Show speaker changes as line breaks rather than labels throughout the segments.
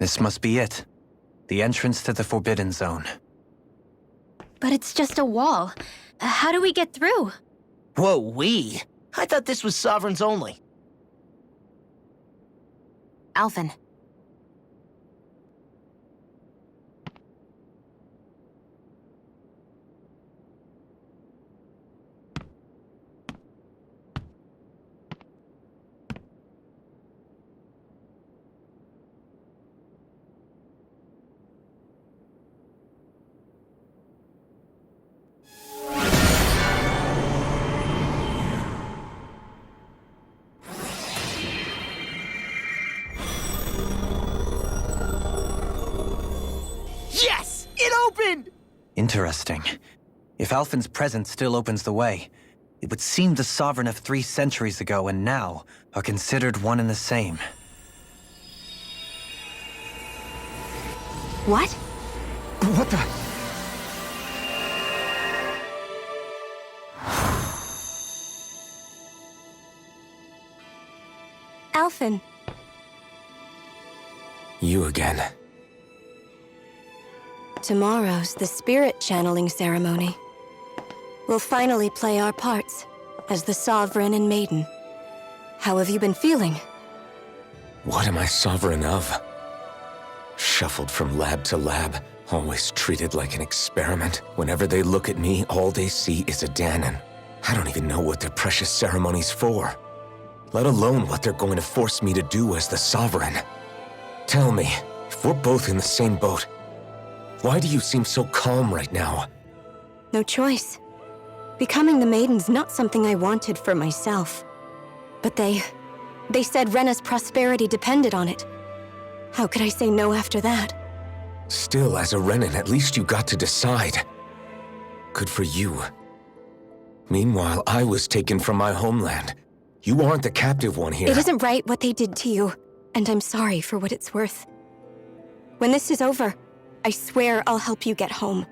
This must be it. The entrance to the Forbidden Zone.
But it's just a wall. How do we get through?
Whoa, we? I thought this was Sovereigns only.
Alphen.
Yes! It opened!
Interesting. If Alphen's presence still opens the way, it would seem the Sovereign of 3 centuries ago and now are considered one and the same.
What?
What the?
Alphen.
You again.
Tomorrow's the spirit channeling ceremony. We'll finally play our parts as the Sovereign and Maiden. How have you been feeling?
What am I sovereign of? Shuffled from lab to lab, always treated like an experiment. Whenever they look at me, all they see is a Dahnan. I don't even know what their precious ceremony's for, let alone what they're going to force me to do as the Sovereign. Tell me, if we're both in the same boat, why do you seem so calm right now?
No choice. Becoming the Maiden's not something I wanted for myself. But they said Rena's prosperity depended on it. How could I say no after that?
Still, as a Renan, at least you got to decide. Good for you. Meanwhile, I was taken from my homeland. You aren't the captive one here.
It isn't right what they did to you, and I'm sorry for what it's worth. When this is over, I swear I'll help you get home.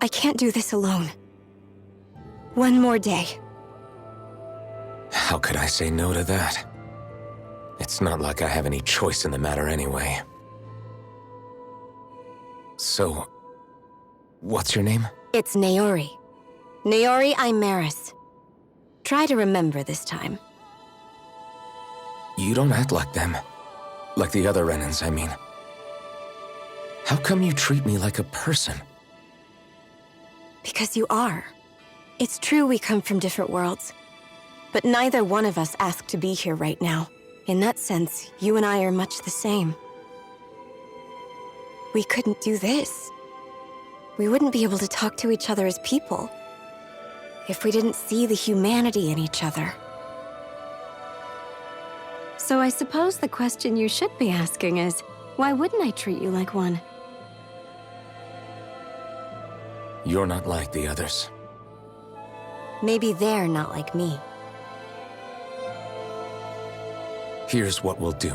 I can't do this alone. One more day.
How could I say no to that? It's not like I have any choice in the matter anyway. So, what's your name?
It's Naori. Naori Imaris. Try to remember this time.
You don't act like them. Like the other Renans, I mean. How come you treat me like a person?
Because you are. It's true we come from different worlds. But neither one of us asked to be here right now. In that sense, you and I are much the same. We couldn't do this. We wouldn't be able to talk to each other as people if we didn't see the humanity in each other. So I suppose the question you should be asking is, why wouldn't I treat you like one?
You're not like the others.
Maybe they're not like me.
Here's what we'll do.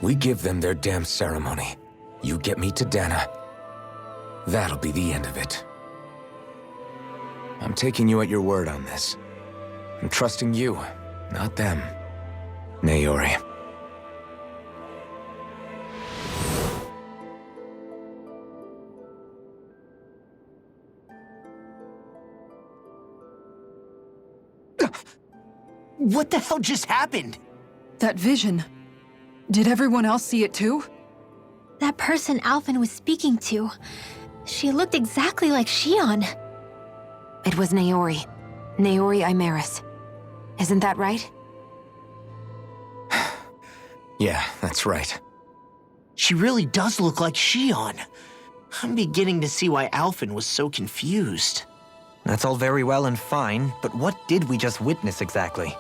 We give them their damn ceremony. You get me to Dahna. That'll be the end of it. I'm taking you at your word on this. I'm trusting you, not them. Naori.
What the hell just happened?
That vision. Did everyone else see it too?
That person Alphen was speaking to. She looked exactly like Shion.
It was Naori. Naori Imaris. Isn't that right?
Yeah, that's right.
She really does look like Shion. I'm beginning to see why Alphen was so confused.
That's all very well and fine, but what did we just witness exactly?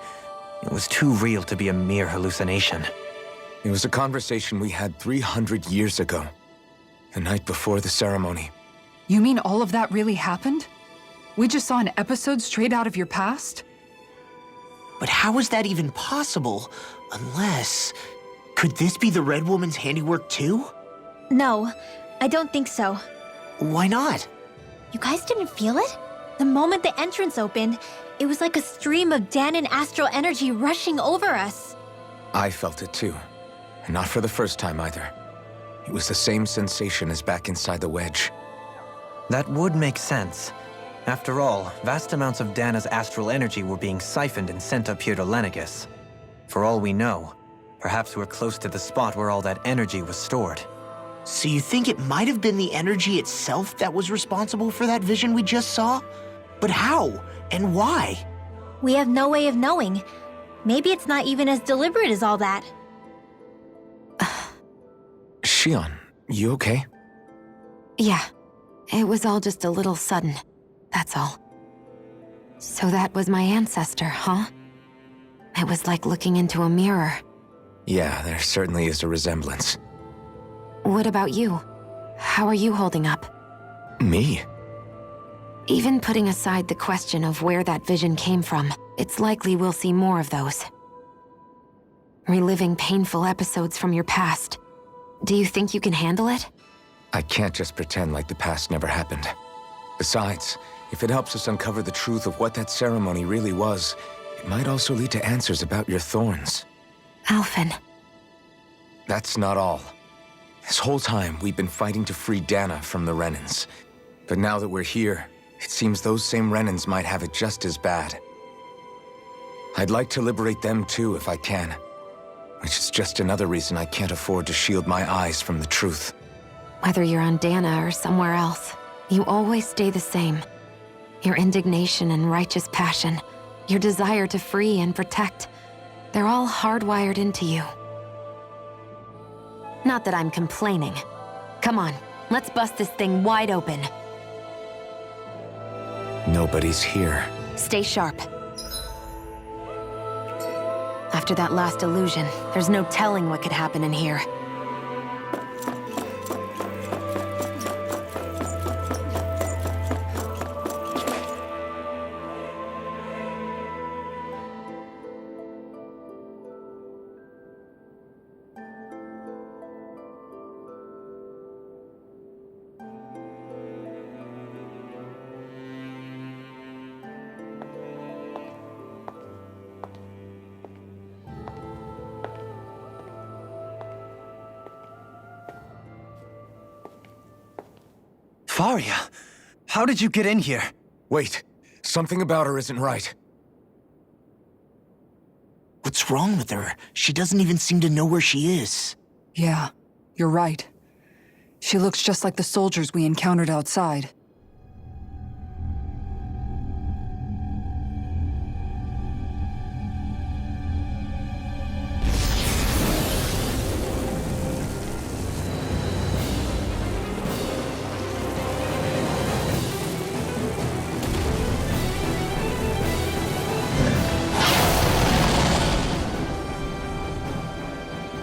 It was too real to be a mere hallucination.
It was a conversation we had 300 years ago. The night before the ceremony.
You mean all of that really happened? We just saw an episode straight out of your past?
But how is that even possible? Unless... Could this be the Red Woman's handiwork too?
No, I don't think so.
Why not?
You guys didn't feel it? The moment the entrance opened, it was like a stream of Dahnan astral energy rushing over us.
I felt it too. And not for the first time either. It was the same sensation as back inside the wedge.
That would make sense. After all, vast amounts of Dana's astral energy were being siphoned and sent up here to Lenegus. For all we know, perhaps we're close to the spot where all that energy was stored.
So you think it might have been the energy itself that was responsible for that vision we just saw? But how? And why?
We have no way of knowing. Maybe it's not even as deliberate as all that.
Shion, you okay?
Yeah, it was all just a little sudden, that's all. So that was my ancestor, huh? It was like looking into a mirror.
Yeah, there certainly is a resemblance.
What about you? How are you holding up?
Me?
Even putting aside the question of where that vision came from, it's likely we'll see more of those. Reliving painful episodes from your past. Do you think you can handle it?
I can't just pretend like the past never happened. Besides, if it helps us uncover the truth of what that ceremony really was, it might also lead to answers about your thorns.
Alphen.
That's not all. This whole time, we've been fighting to free Dana from the Renans. But now that we're here, it seems those same Renans might have it just as bad. I'd like to liberate them too if I can. Which is just another reason I can't afford to shield my eyes from the truth.
Whether you're on Dana or somewhere else, you always stay the same. Your indignation and righteous passion, your desire to free and protect, they're all hardwired into you. Not that I'm complaining. Come on, let's bust this thing wide open.
Nobody's here.
Stay sharp. After that last illusion, there's no telling what could happen in here.
Faria, how did you get in here?
Wait, something about her isn't right.
What's wrong with her? She doesn't even seem to know where she is.
Yeah, you're right. She looks just like the soldiers we encountered outside.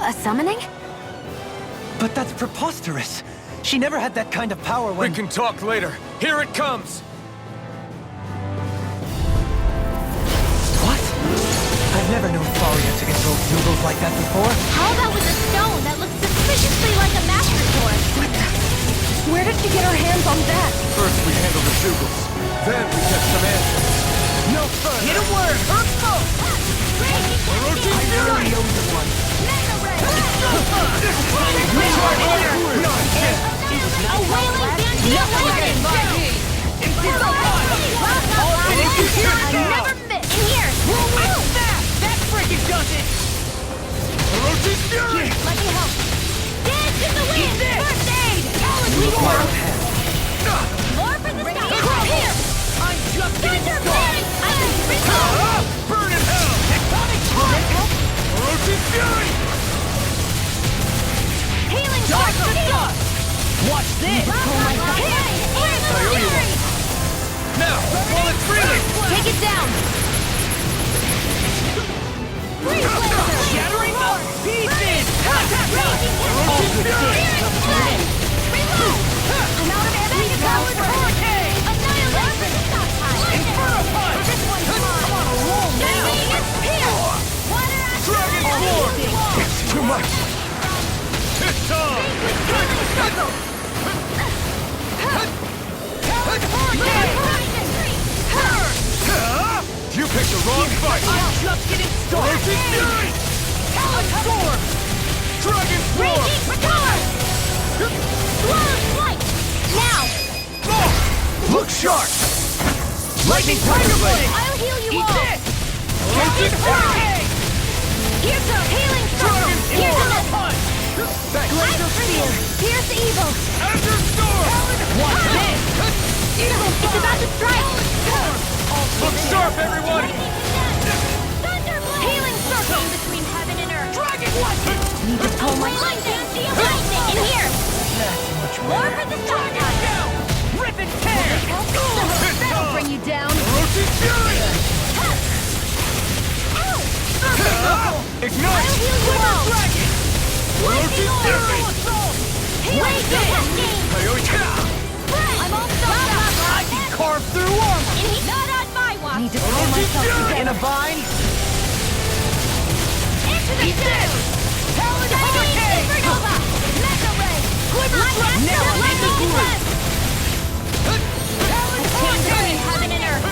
A summoning?
But that's preposterous. She never had that kind of power when—
We can talk later. Here it comes!
What? I've never known Faria to control bugles like that before.
How about with a stone that looks suspiciously like a master sword?
Where did she get her hands on that?
First we handle the bugles. Then we get some answers.
No further!
Get a word! Her foe!
Raging
I really owe the one.
Mega Ray!
Is
A wailing Banshee of Legend! I never miss! In here!
That freaking does it!
Orochi's Fury!
Let me help! Dance in the wind! First aid! More for the sky! Here!
I'm just getting
Thunder
started!
Blade! Iron Resolve!
Burn in hell!
Tectonic time!
Orochi's Fury!
Healing Shark Steel!
Watch this!
Now, while it's freezing!
Take it down! Freeze Laser!
Shattering the pieces!
Raging Flame! Reload! I'm out of ammo! Powered Hurricane! Annihilation!
Inferno Punch!
This one's mine! I'm on a roll now! Here! Water
Dragon Form! It's too much! It's time!
Healing Circle! Powered Hurricane!
You picked the wrong fight!
I'm just getting started!
Orochi's Fury!
Talon Storm!
Dragon Form!
Raging power! Slow flight! Now!
Look sharp! Lightning Tiger Blade!
I'll heal you
Eat
all!
this! Captain Hurricane!
Here's a healing circle! Here's a
Punch!
Glacial Spear! Pierce evil!
Azure Storm!
Watch this! It's about to strike!
Look sharp, everyone!
Healing circle! Between heaven and earth!
Dragon Lightning!
Need to pull my lightning! In here! More for the star
Down! Rip and tear!
That'll bring you down!
Roshi Fury! Ignite!
I'll heal you all!
Dragon! Roshi Fury!
Wait, I'm all stuck up!
I can carve through armor!
Not on my watch! Need to pull myself
In
together!
a vine!
Into the
Eat this! Talon Hurricane!
Supernova! Mega Ray!
Glimmer Thrust! Now in the group! Talon Hurricane!
Heaven and earth!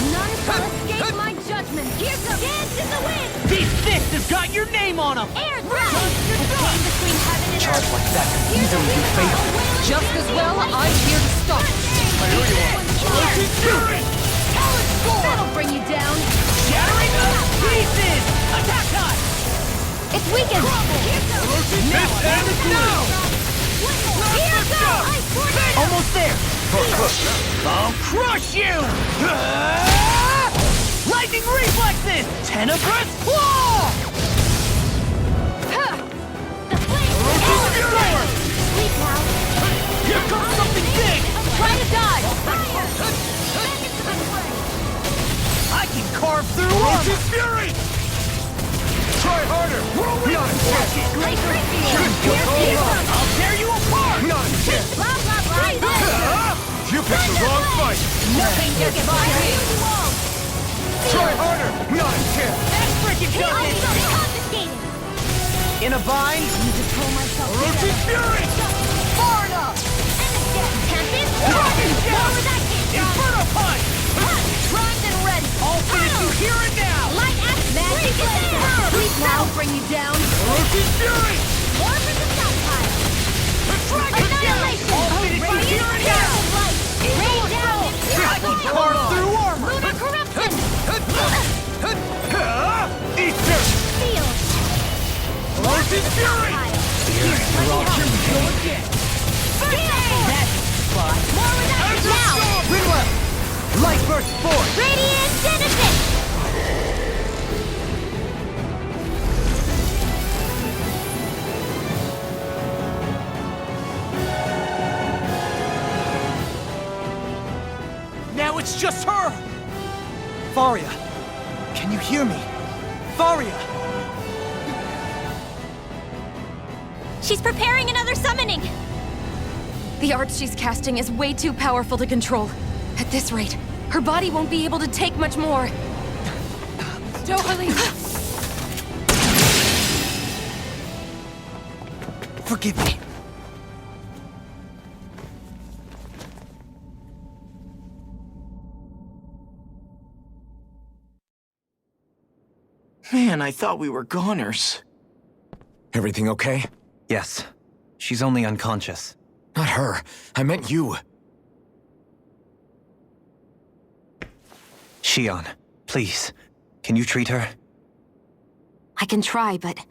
None shall escape my judgment! Here's a dance in the wind!
These fists have got your name on them!
Air thrust! Between heaven and earth!
like that could easily be fatal.
Just as well, I'm here to stop it.
Roshi Fury! Talon Storm!
That'll bring you down!
Shattering us to pieces! Attack time!
It's weakened!
This ends now!
Here goes! Ice tornado!
Almost there! I'll crush you! Lightning reflexes! Tenebrous claw!
The flame!
Fury!
Sleep now!
Here comes something big!
Try to dodge!
I can carve through armor! Fury! Try harder! Not a chance!
Glacial Spear!
I'll tear you apart! Not a chance!
Blah, blah, blah!
You picked the wrong fight!
Nothing you can buy me!
Try harder! Not a chance! That freaking does
I'm
it!
so confiscated!
In a vine?
Need to pull myself
Roshi Fury! Far enough!
Tempted?
Dragon
What
Death!
was that kid?
Inferno Punch!
Primed and ready!
I'll finish you here and now!
Light axe! Magic laser! Sleep now! Bring you down!
Roshi Fury!
More for the south pile!
Dragon Death!
Annihilation!
I'll finish you here and now!
Rain down!
I can carve through armor!
Lunar corruption!
Easter!
Seal!
Roshi Fury! Here we go again! That's spot!
More with that now!
Ring left! Light burst forward!
Radiant Genesis!
Now it's just her! Faria! Can you hear me? Faria!
She's preparing another summoning!
The art she's casting is way too powerful to control. At this rate, her body won't be able to take much more.
Dohalim!
Forgive me. Man, I thought we were goners.
Everything okay?
Yes. She's only unconscious.
Not her. I meant you.
Shion, please. Can you treat her?
I can try, but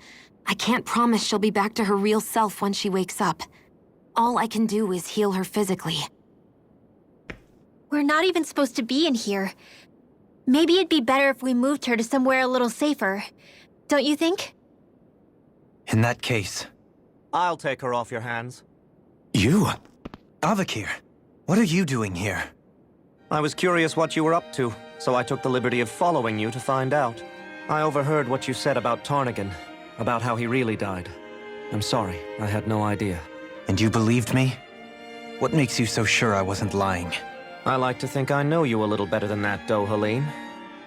I can't promise she'll be back to her real self when she wakes up. All I can do is heal her physically.
We're not even supposed to be in here. Maybe it'd be better if we moved her to somewhere a little safer. Don't you think?
In that case...
I'll take her off your hands.
You?
Avakir, what are you doing here?
I was curious what you were up to, so I took the liberty of following you to find out. I overheard what you said about Tarnagin, about how he really died. I'm sorry, I had no idea.
And you believed me? What makes you so sure I wasn't lying?
I like to think I know you a little better than that, Dohalim.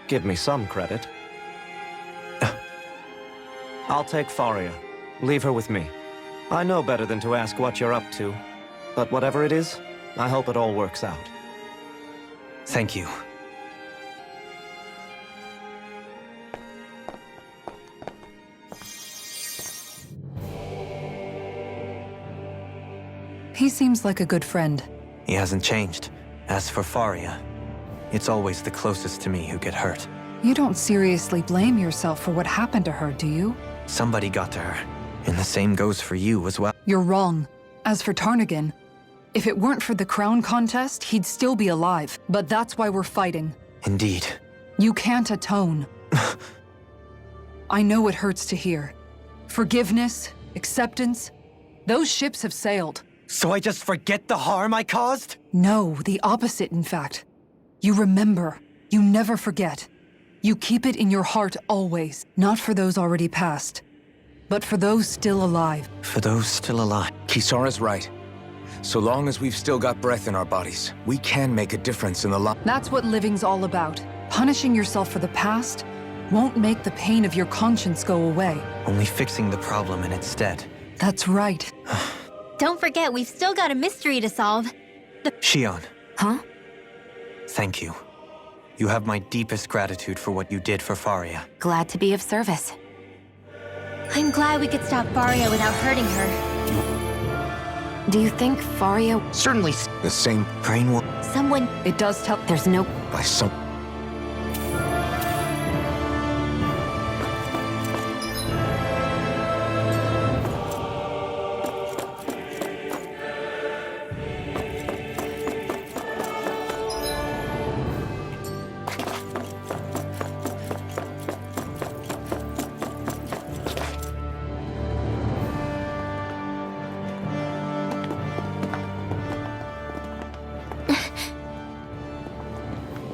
Give me some credit. I'll take Faria. Leave her with me. I know better than to ask what you're up to. But whatever it is, I hope it all works out.
Thank you.
seems like a good friend.
He hasn't changed. As for Faria, it's always the closest to me who get hurt.
You don't seriously blame yourself for what happened to her, do you?
Somebody got to her. And the same goes for you as well.
You're wrong. As for Tarnagin, if it weren't for the crown contest, he'd still be alive. But that's why we're fighting.
Indeed.
You can't atone. I know it hurts to hear. Forgiveness, acceptance, those ships have sailed.
So I just forget the harm I caused?
No, the opposite, in fact. You remember. You never forget. You keep it in your heart always, not for those already passed, but for those still alive.
For those still alive.
Kisara's right. So long as we've still got breath in our bodies, we can make a difference in the life.
That's what living's all about. Punishing yourself for the past won't make the pain of your conscience go away.
Only fixing the problem in its stead.
That's right.
Don't forget, we've still got a mystery to solve.
Shion,
Huh?
thank you. You have my deepest gratitude for what you did for Faria.
Glad to be of service.
I'm glad we could stop Faria without hurting her.
Do you think Faria...
Certainly.
The same
Brain will...
Someone...
It does tell...
There's no...
by some...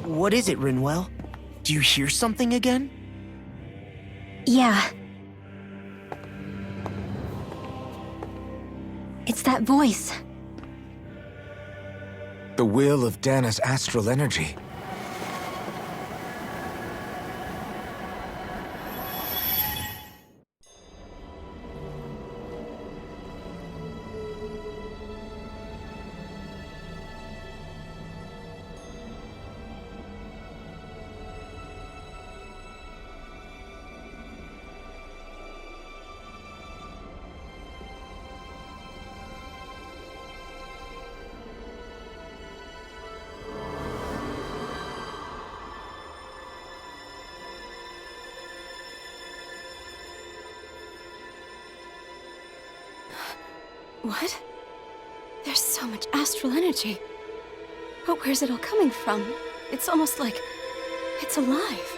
What is it, Rinwell? Do you hear something again?
Yeah. It's that voice.
The will of Dana's astral energy.
What? There's so much astral energy. But where's it all coming from? It's almost like it's alive.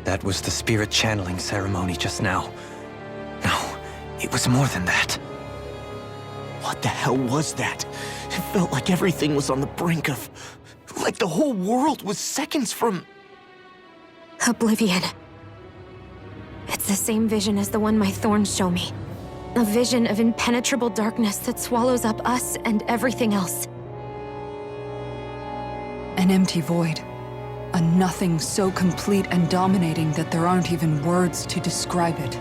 That was the spirit channeling ceremony just now. No, it was more than that.
What the hell was that? It felt like everything was on the brink of... like the whole world was seconds from...
Oblivion. It's the same vision as the one my thorns show me. A vision of impenetrable darkness that swallows up us and everything else.
An empty void. A nothing so complete and dominating that there aren't even words to describe it.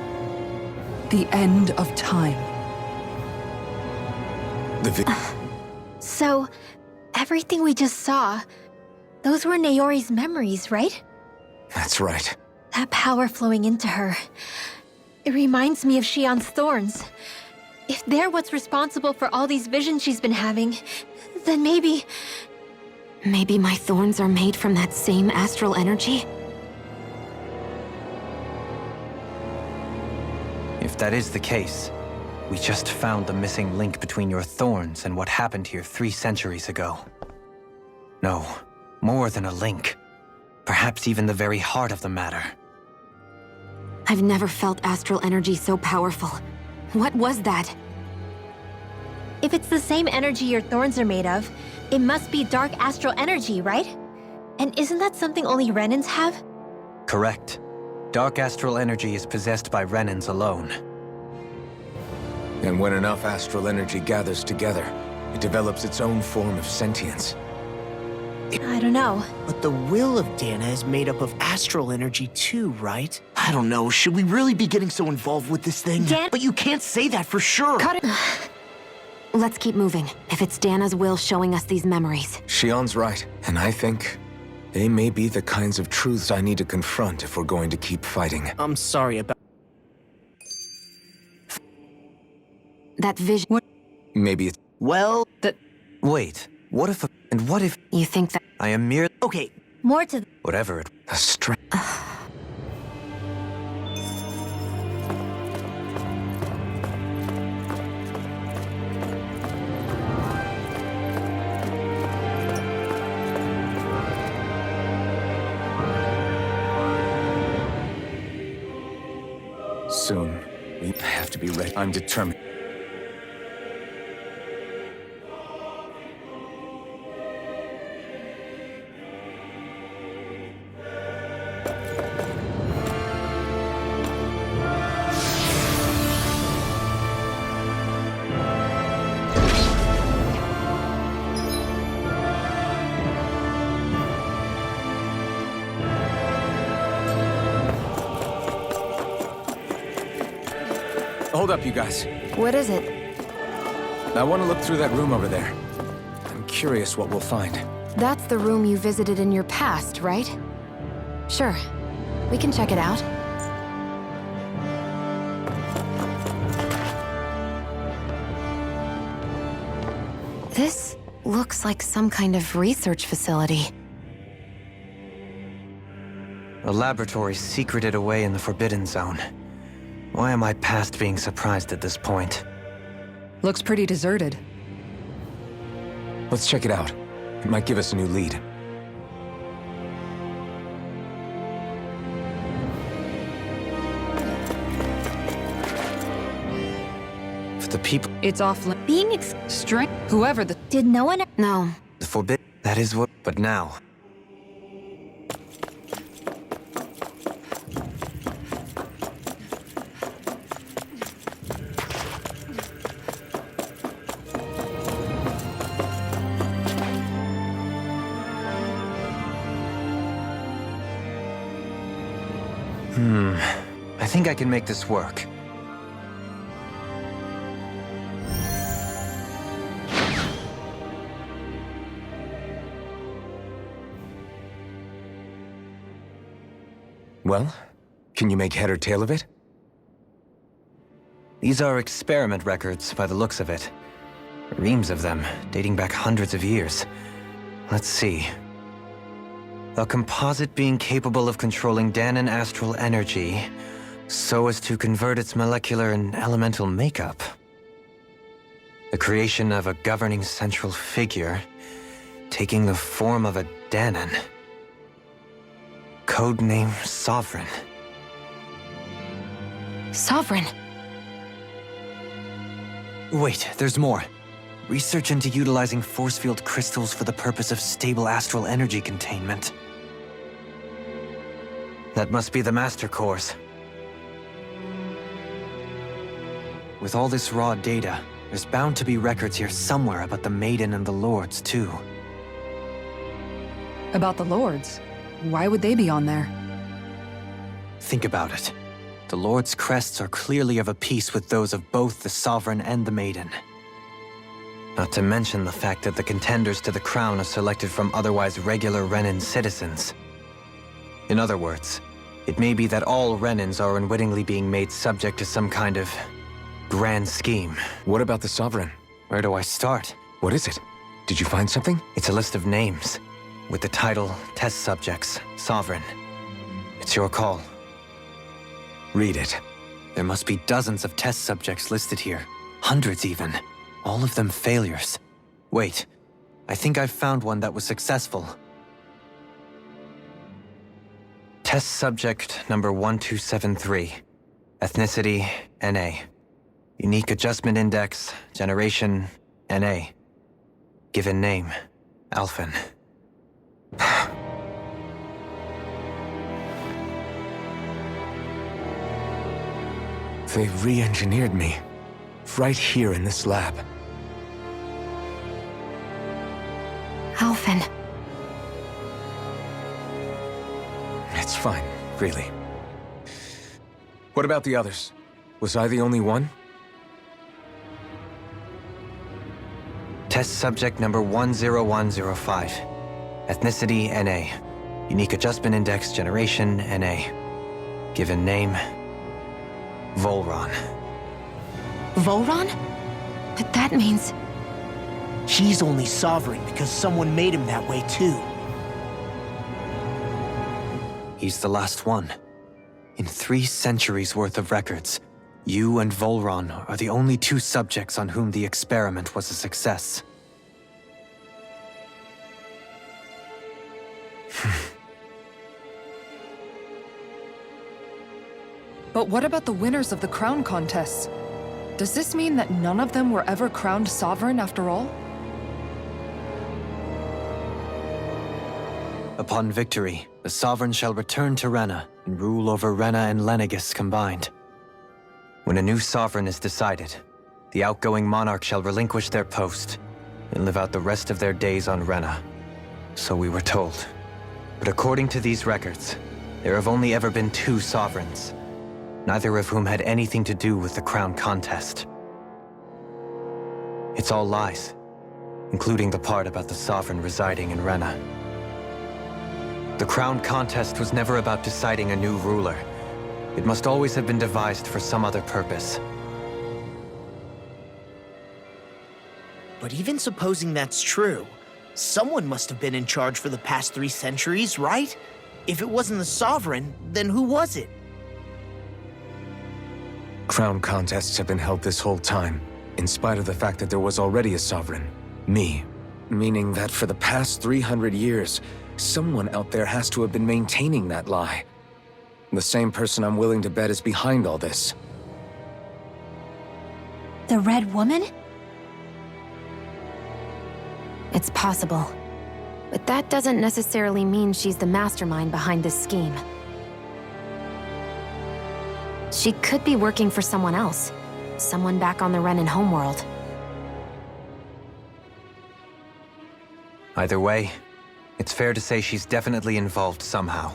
The end of time.
So, everything we just saw, those were Naori's memories, right?
That's right.
That power flowing into her. It reminds me of Shion's thorns. If they're what's responsible for all these visions she's been having, then maybe...
Maybe my thorns are made from that same astral energy?
If that is the case, we just found the missing link between your thorns and what happened here 3 centuries ago. No, more than a link. Perhaps even the very heart of the matter.
I've never felt astral energy so powerful. What was that?
If it's the same energy your thorns are made of, it must be dark astral energy, right? And isn't that something only Renans have?
Correct. Dark astral energy is possessed by Renans alone.
And when enough astral energy gathers together, it develops its own form of sentience.
I don't know.
But the will of Dana is made up of astral energy too, right? I don't know, should we really be getting so involved with this thing? But you can't say that for sure!
Cut it! Let's keep moving. If it's Dana's will showing us these memories.
Shion's right, and I think they may be the kinds of truths I need to confront if we're going to keep fighting.
I'm sorry about...
That vision...
What?
Maybe it's...
Well...
Wait, what if... And what if...
You think that...
I am mere...
Okay,
More to...
Whatever it...
a strength. Soon, we have to be ready. I'm determined. Hold up, you guys.
What is it?
I want to look through that room over there. I'm curious what we'll find.
That's the room you visited in your past, right? Sure. We can check it out. This looks like some kind of research facility.
A laboratory secreted away in the Forbidden Zone. Why am I past being surprised at this point?
Looks pretty deserted.
Let's check it out. It might give us a new lead.
For the people...
It's off
Being
strength. Whoever the...
Did no one...
No.
The Forbidden... That is what... But now... I think I can make this work.
Well, can you make head or tail of it?
These are experiment records, by the looks of it. Reams of them, dating back hundreds of years. Let's see. A composite being capable of controlling Danan astral energy, so as to convert its molecular and elemental makeup. The creation of a governing central figure, taking the form of a Danan. Codename Sovereign.
Sovereign.
Wait, there's more. Research into utilizing force field crystals for the purpose of stable astral energy containment. That must be the Master Cores. With all this raw data, there's bound to be records here somewhere about the Maiden and the Lords, too.
About the Lords? Why would they be on there?
Think about it. The Lord's crests are clearly of a piece with those of both the Sovereign and the Maiden. Not to mention the fact that the contenders to the crown are selected from otherwise regular Renan citizens. In other words, it may be that all Renans are unwittingly being made subject to some kind of grand scheme.
What about the Sovereign?
Where do I start?
What is it? Did you find something?
It's a list of names, with the title Test Subjects, Sovereign. It's your call.
Read it.
There must be dozens of test subjects listed here. Hundreds even. All of them failures. Wait, I think I've found one that was successful. Test subject number 1273. Ethnicity, NA. Unique Adjustment Index, generation, NA. Given name, Alphen.
They re-engineered me. Right here in this lab.
Alphen.
It's fine, really. What about the others? Was I the only one?
Test subject number 10105. Ethnicity, NA. Unique Adjustment Index, generation, NA. Given name, Volron.
Volron? But that means...
He's only sovereign because someone made him that way too.
He's the last one. In 3 centuries worth of records, you and Volron are the only 2 subjects on whom the experiment was a success.
But what about the winners of the crown contests? Does this mean that none of them were ever crowned sovereign after all?
Upon victory, the Sovereign shall return to Rena and rule over Rena and Lenegis combined. When a new Sovereign is decided, the outgoing monarch shall relinquish their post and live out the rest of their days on Rena. So we were told. But according to these records, there have only ever been 2 Sovereigns, neither of whom had anything to do with the crown contest. It's all lies, including the part about the Sovereign residing in Rena. The crown contest was never about deciding a new ruler. It must always have been devised for some other purpose.
But even supposing that's true, someone must have been in charge for the past 3 centuries, right? If it wasn't the Sovereign, then who was it?
Crown contests have been held this whole time, in spite of the fact that there was already a Sovereign. Me. Meaning that for the past 300 years, someone out there has to have been maintaining that lie. The same person I'm willing to bet is behind all this.
The Red Woman?
It's possible. But that doesn't necessarily mean she's the mastermind behind this scheme. She could be working for someone else. Someone back on the Renan homeworld.
Either way, it's fair to say she's definitely involved somehow.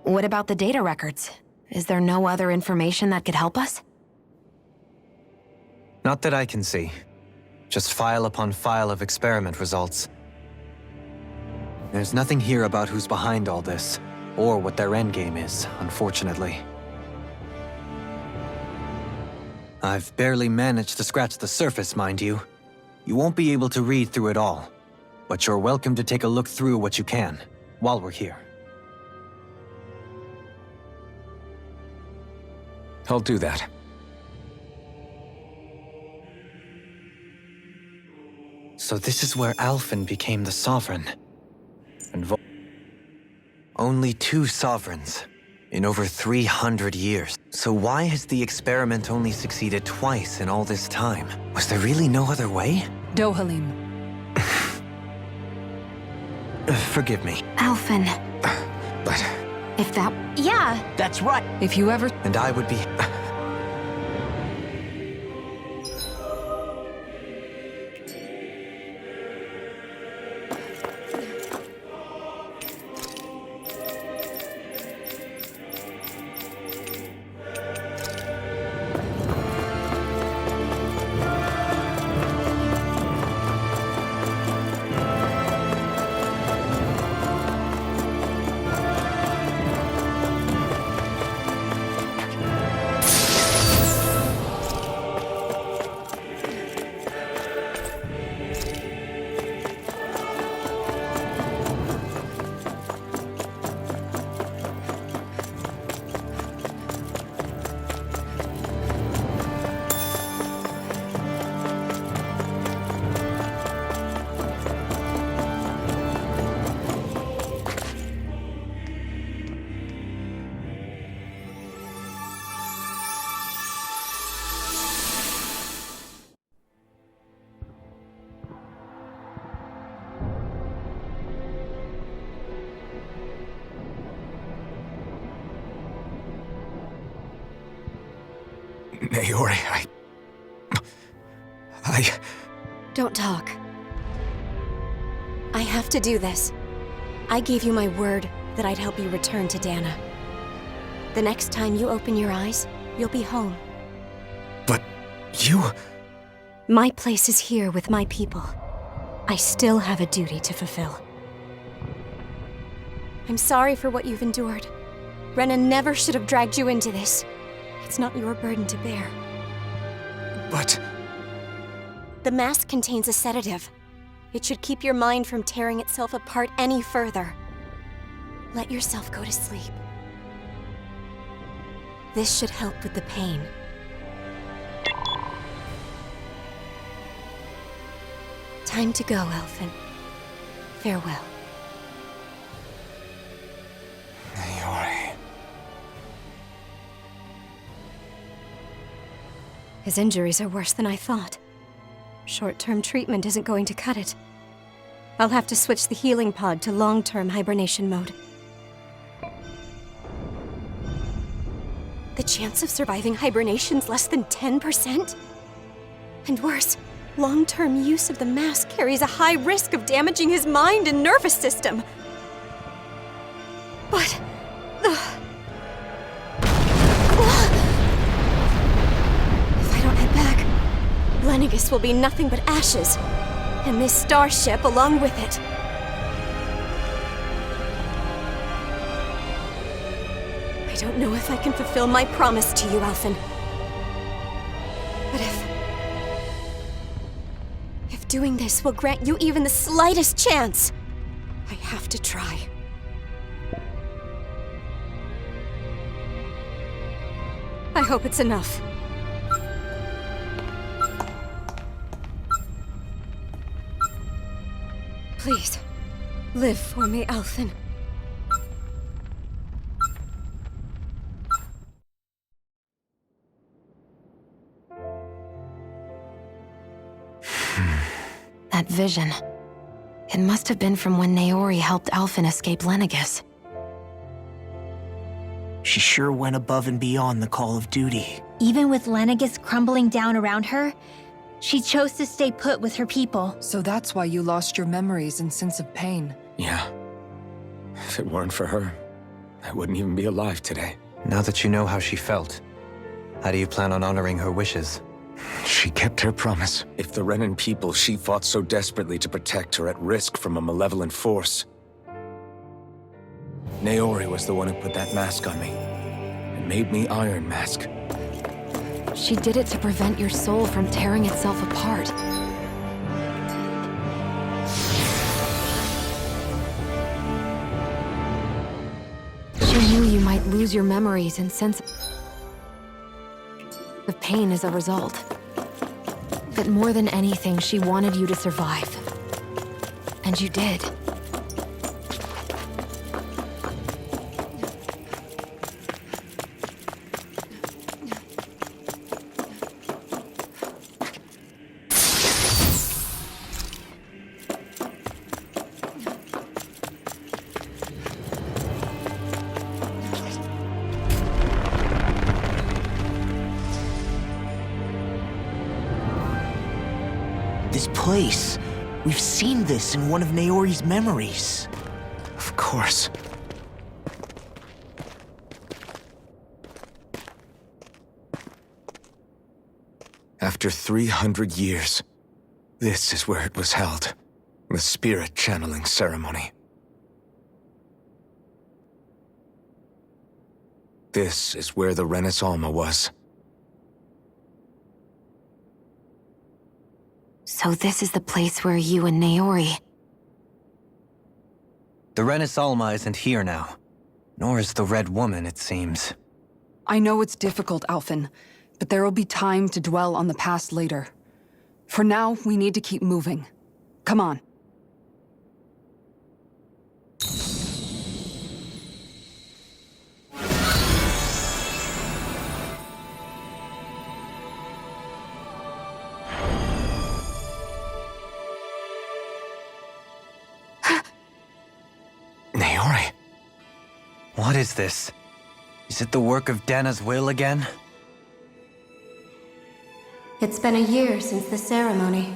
What about the data records? Is there no other information that could help us?
Not that I can see. Just file upon file of experiment results. There's nothing here about who's behind all this, or what their endgame is, unfortunately. I've barely managed to scratch the surface, mind you. You won't be able to read through it all, but you're welcome to take a look through what you can, while we're here.
I'll do that.
So this is where Alphen became the Sovereign. And only 2 Sovereigns in over 300 years. So why has the experiment only succeeded twice in all this time? Was there really no other way?
Dohalim.
Forgive me.
Alphen.
But...
If that...
Yeah,
That's right.
If you ever...
And I would be...
Naori,
Don't talk. I have to do this. I gave you my word that I'd help you return to Dana. The next time you open your eyes, you'll be home.
But you...
My place is here with my people. I still have a duty to fulfill. I'm sorry for what you've endured. Renan never should have dragged you into this. It's not your burden to bear.
But...
The mask contains a sedative. It should keep your mind from tearing itself apart any further. Let yourself go to sleep. This should help with the pain. Time to go, Elfin. Farewell.
Naori...
His injuries are worse than I thought. Short-term treatment isn't going to cut it. I'll have to switch the healing pod to long-term hibernation mode. The chance of surviving hibernation's less than 10%? And worse, long-term use of the mask carries a high risk of damaging his mind and nervous system. But... If I don't head back, Lenegis will be nothing but ashes, and this starship along with it. I don't know if I can fulfill my promise to you, Alphen. But if doing this will grant you even the slightest chance, I have to try. I hope it's enough. Please, live for me, Alphen.
That vision. It must have been from when Naori helped Alphen escape Lenegis.
She sure went above and beyond the call of duty.
Even with Lenegis crumbling down around her, she chose to stay put with her people.
So that's why you lost your memories and sense of pain.
Yeah. If it weren't for her, I wouldn't even be alive today.
Now that you know how she felt, how do you plan on honoring her wishes?
She kept her promise. If the Renan people she fought so desperately to protect are at risk from a malevolent force... Naori was the one who put that mask on me, and made me Iron Mask.
She did it to prevent your soul from tearing itself apart. She knew you might lose your memories and sense of pain as a result. But more than anything, she wanted you to survive. And you did.
This place. We've seen this in one of Naori's memories.
Of course. After 300 years, this is where it was held. The spirit channeling ceremony. This is where the Renis Alma was.
So this is the place where you and Naori...
The Renis Alma isn't here now. Nor is the Red Woman, it seems.
I know it's difficult, Alphen, but there will be time to dwell on the past later. For now, we need to keep moving. Come on.
Naori.
What is this? Is it the work of Dana's will again?
It's been a year since the ceremony.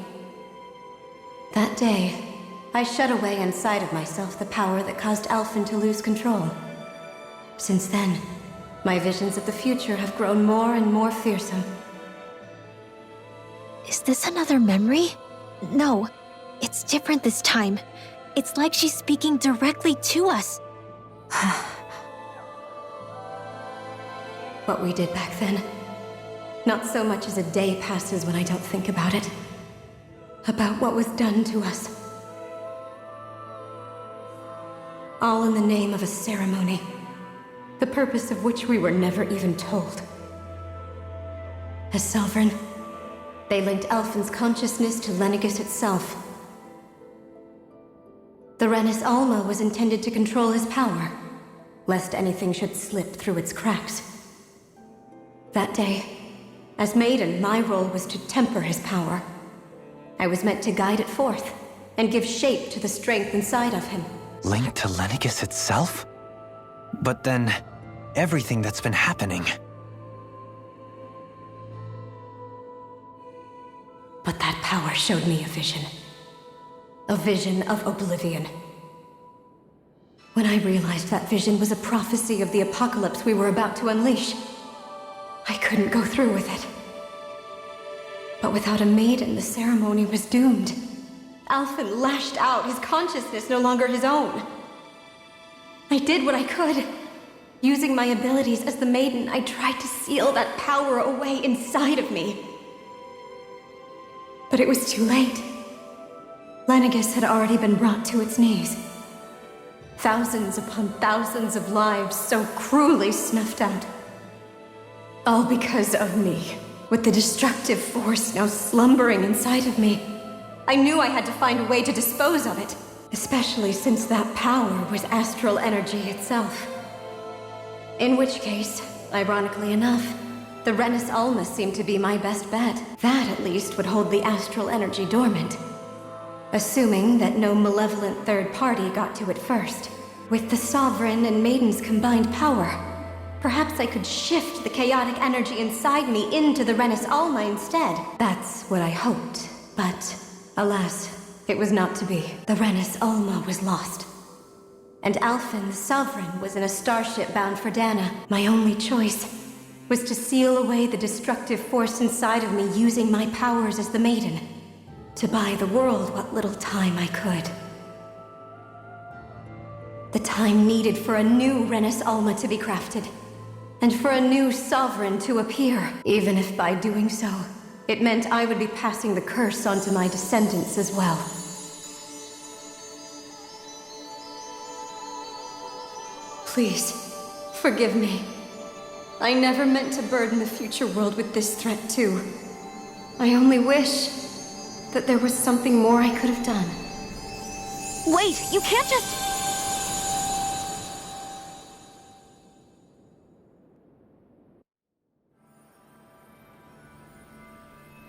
That day, I shut away inside of myself the power that caused Alphen to lose control. Since then, my visions of the future have grown more and more fearsome.
Is this another memory? No, it's different this time. It's like she's speaking directly to us.
What we did back then. Not so much as a day passes when I don't think about it. About what was done to us. All in the name of a ceremony. The purpose of which we were never even told. As Sovereign, they linked Alphen's consciousness to Lenegis itself. The Renis Alma was intended to control his power, lest anything should slip through its cracks. That day, as Maiden, my role was to temper his power. I was meant to guide it forth, and give shape to the strength inside of him.
Linked to Lenegis itself? But then, everything that's been happening...
But that power showed me a vision. A vision of oblivion. When I realized that vision was a prophecy of the apocalypse we were about to unleash, I couldn't go through with it. But without a maiden, the ceremony was doomed. Alphen lashed out, his consciousness no longer his own. I did what I could. Using my abilities as the maiden, I tried to seal that power away inside of me. But it was too late. Lenegis had already been brought to its knees. Thousands upon thousands of lives so cruelly snuffed out. All because of me. With the destructive force now slumbering inside of me, I knew I had to find a way to dispose of it. Especially since that power was astral energy itself. In which case, ironically enough, the Renis Alma seemed to be my best bet. That, at least, would hold the astral energy dormant. Assuming that no malevolent third party got to it first. With the Sovereign and Maiden's combined power, perhaps I could shift the chaotic energy inside me into the Renis Alma instead. That's what I hoped. But, alas, it was not to be. The Renis Alma was lost. And Alphen, the Sovereign, was in a starship bound for Dana. My only choice was to seal away the destructive force inside of me using my powers as the Maiden. To buy the world what little time I could. The time needed for a new Renis Alma to be crafted. And for a new Sovereign to appear. Even if by doing so, it meant I would be passing the curse onto my descendants as well. Please, forgive me. I never meant to burden the future world with this threat too. I only wish that there was something more I could have done.
Wait, you can't just...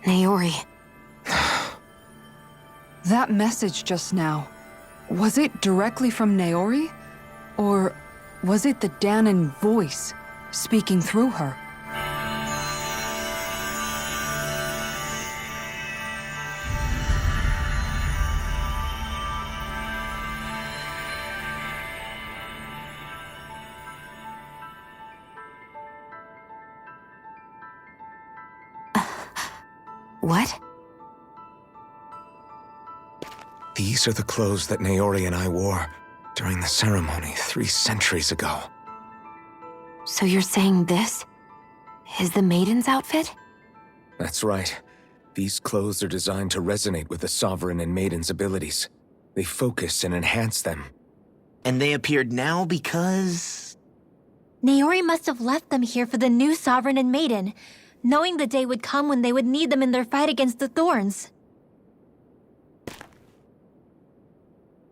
Naori.
That message just now, was it directly from Naori? Or was it the Danan voice speaking through her?
What?
These are the clothes that Naori and I wore during the ceremony 3 centuries ago.
So you're saying this is the Maiden's outfit?
That's right. These clothes are designed to resonate with the Sovereign and Maiden's abilities. They focus and enhance them.
And they appeared now because...
Naori must have left them here for the new Sovereign and Maiden, knowing the day would come when they would need them in their fight against the Thorns.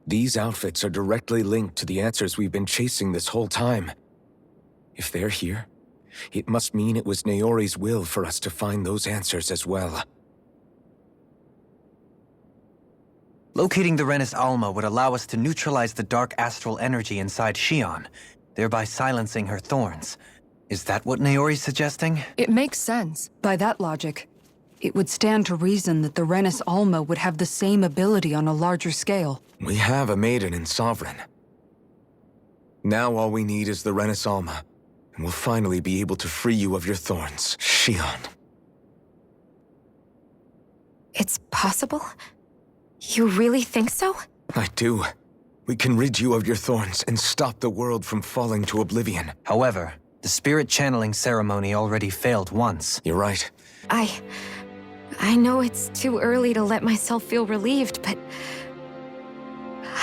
These outfits are directly linked to the answers we've been chasing this whole time. If they're here, it must mean it was Naori's will for us to find those answers as well.
Locating the Renis Alma would allow us to neutralize the dark astral energy inside Xion, thereby silencing her thorns. Is that what Naori's suggesting?
It makes sense. By that logic, it would stand to reason that the Renis Alma would have the same ability on a larger scale.
We have a maiden in Sovereign. Now all we need is the Renis Alma, and we'll finally be able to free you of your thorns, Shion.
It's possible? You really think so?
I do. We can rid you of your thorns and stop the world from falling to oblivion.
However, the spirit channeling ceremony already failed once.
You're right.
I know it's too early to let myself feel relieved, but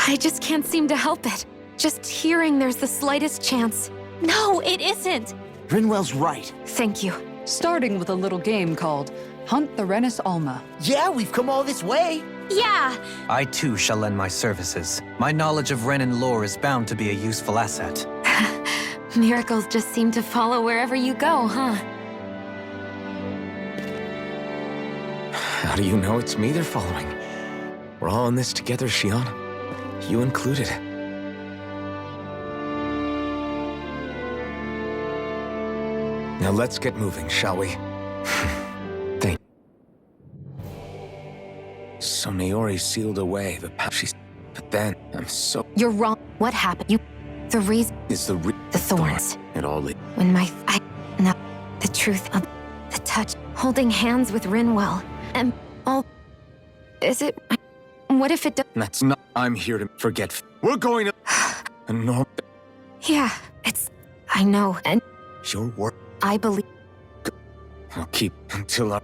I just can't seem to help it. Just hearing there's the slightest chance.
No, it isn't!
Rinwell's right.
Thank you.
Starting with a little game called Hunt the Renis Alma.
Yeah, we've come all this way.
Yeah!
I too shall lend my services. My knowledge of Renin lore is bound to be a useful asset.
Miracles just seem to follow wherever you go, huh?
How do you know it's me they're following? We're all in this together, Shion. You included. Now let's get moving, shall we? Thank you. So Naori sealed away the she's... But then, I'm so...
You're wrong. What happened? The reason...
Is the
thorns.
It all...
When no. The truth of... The touch. Holding hands with Rinwell. And all... Is it... What if it does...
That's not... I'm here to forget... We're going to... A normal...
Yeah, it's... I know, and
Your work...
I believe...
I'll keep until I...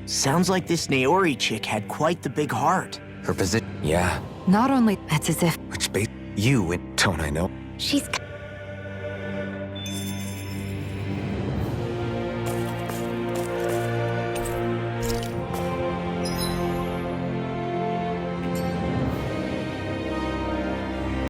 Sounds like this Naori chick had quite the big heart.
Her position...
Yeah.
Not only...
It's as if
Which bait...
You and...
Don't I know?
she's...